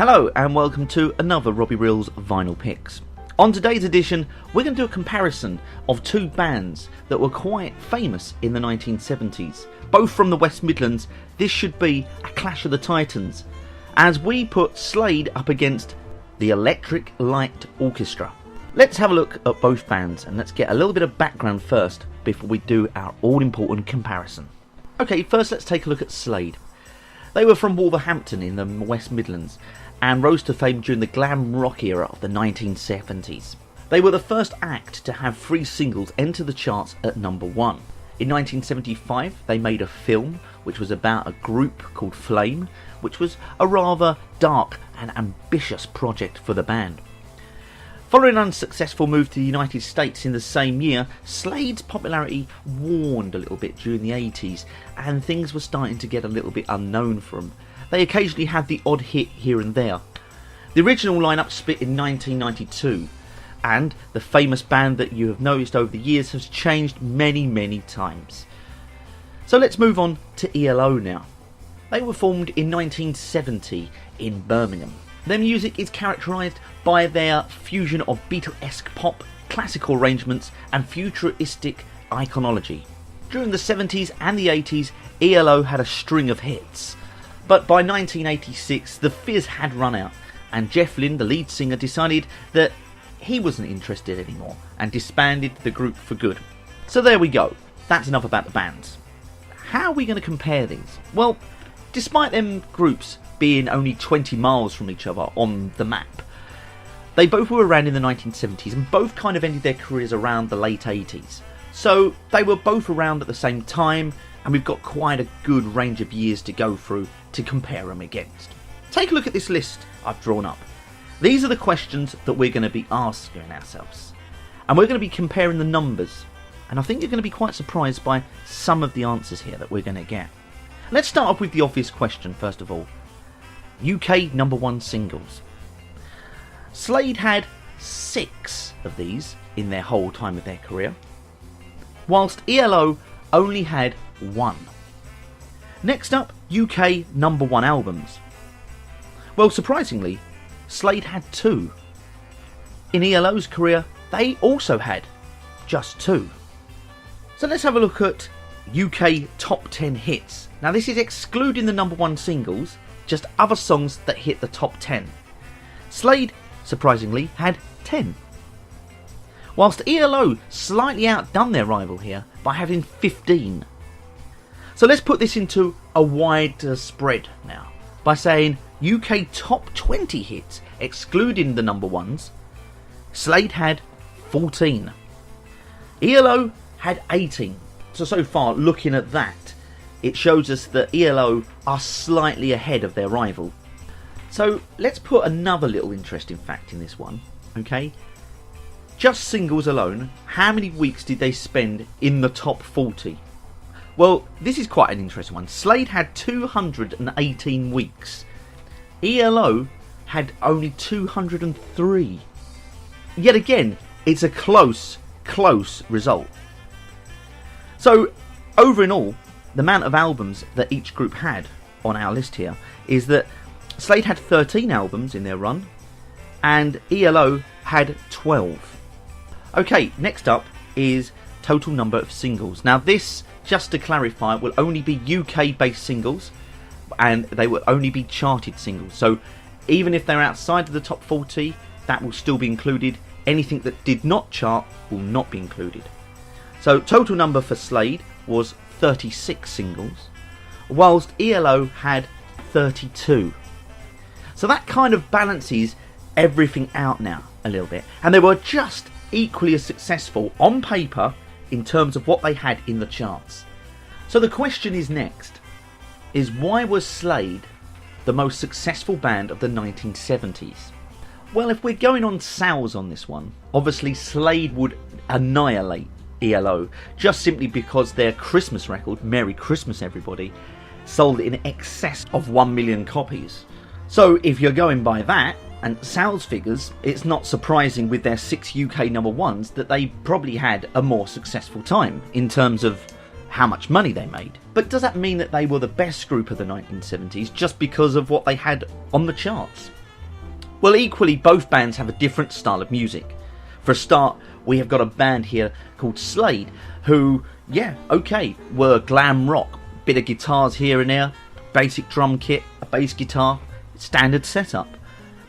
Hello and welcome to another Robbie Reels Vinyl Picks. On today's edition we're going to do a comparison of two bands that were quite famous in the 1970s. Both from the West Midlands. This should be a clash of the titans, as we put Slade up against the Electric Light Orchestra. Let's have a look at both bands and let's get a little bit of background first before we do our all-important comparison. Okay, first let's take a look at Slade. They were from Wolverhampton in the West Midlands and rose to fame during the glam rock era of the 1970s. They were the first act to have 3 singles enter the charts at number 1. In 1975 they made a film which was about a group called Flame, which was a rather dark and ambitious project for the band. Following an unsuccessful move to the United States in the same year, Slade's popularity waned a little bit during the 80s and things were starting to get a little bit unknown for them. They occasionally had the odd hit here and there. The original lineup split in 1992 and the famous band that you have noticed over the years has changed many times. So let's move on to ELO now. They were formed in 1970 in Birmingham. Their music is characterised by their fusion of Beatle-esque pop, classical arrangements and futuristic iconology. During the 70s and the 80s, ELO had a string of hits, but by 1986 the fizz had run out and Jeff Lynne, the lead singer, decided that he wasn't interested anymore and disbanded the group for good. So there we go, that's enough about the bands. How are we going to compare these? Well, despite them groups being only 20 miles from each other on the map, they both were around in the 1970s and both kind of ended their careers around the late 80s. So they were both around at the same time and we've got quite a good range of years to go through to compare them against. Take a look at this list I've drawn up. These are the questions that we're going to be asking ourselves and we're going to be comparing the numbers, and I think you're going to be quite surprised by some of the answers here that we're going to get. Let's start off with the obvious question first of all. UK number 1 singles. Slade had 6 of these in their whole time of their career, whilst ELO only had 1. Next up, UK number 1 albums. Well, surprisingly, Slade had 2. In ELO's career, they also had just 2. So let's have a look at UK top 10 hits. Now this is excluding the number 1 singles, just other songs that hit the top 10. Slade, surprisingly, had 10. Whilst ELO slightly outdone their rival here by having 15. So let's put this into a wider spread now by saying UK top 20 hits excluding the number 1s. Slade had 14. ELO had 18. So far, looking at that, it shows us that ELO are slightly ahead of their rival. So let's put another little interesting fact in this one, okay? Just singles alone, how many weeks did they spend in the top 40? Well, this is quite an interesting one. Slade had 218 weeks. ELO had only 203. Yet again, it's a close result. So, over in all, the amount of albums that each group had on our list here is that Slade had 13 albums in their run and ELO had 12. Okay, next up is total number of singles. Now this, just to clarify, will only be UK based singles and they will only be charted singles. So even if they're outside of the top 40, that will still be included. Anything that did not chart will not be included. So total number for Slade was 36 singles, whilst ELO had 32. So that kind of balances everything out now a little bit, and they were just equally as successful on paper in terms of what they had in the charts. So the question is next, is why was Slade the most successful band of the 1970s? Well, if we're going on sales on this one, obviously Slade would annihilate ELO, just simply because their Christmas record, Merry Christmas Everybody, sold in excess of 1 million copies. So if you're going by that and sales figures, it's not surprising with their 6 UK number 1s that they probably had a more successful time in terms of how much money they made. But does that mean that they were the best group of the 1970s just because of what they had on the charts? Well, equally, both bands have a different style of music. For a start, we have got a band here called Slade, who, yeah, okay, were glam rock. Bit of guitars here and there, basic drum kit, a bass guitar, standard setup.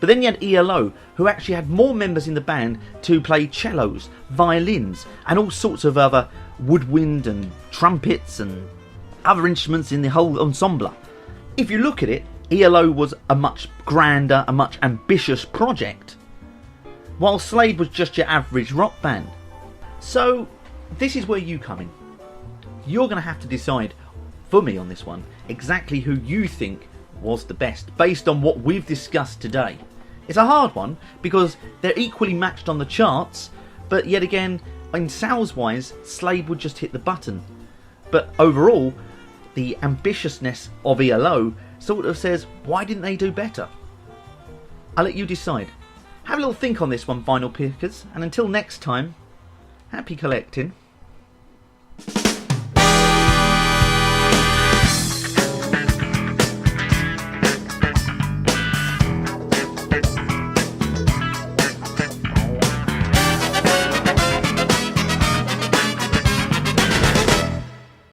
But then you had ELO, who actually had more members in the band to play cellos, violins, and all sorts of other woodwind and trumpets and other instruments in the whole ensemble. If you look at it, ELO was a much grander, a much ambitious project, while Slade was just your average rock band. So this is where you come in. You're going to have to decide for me on this one exactly who you think was the best based on what we've discussed today. It's a hard one because they're equally matched on the charts, but yet again, in sales wise, Slade would just hit the button. But overall, the ambitiousness of ELO sort of says, why didn't they do better? I'll let you decide. Have a little think on this one, vinyl pickers, and until next time, happy collecting.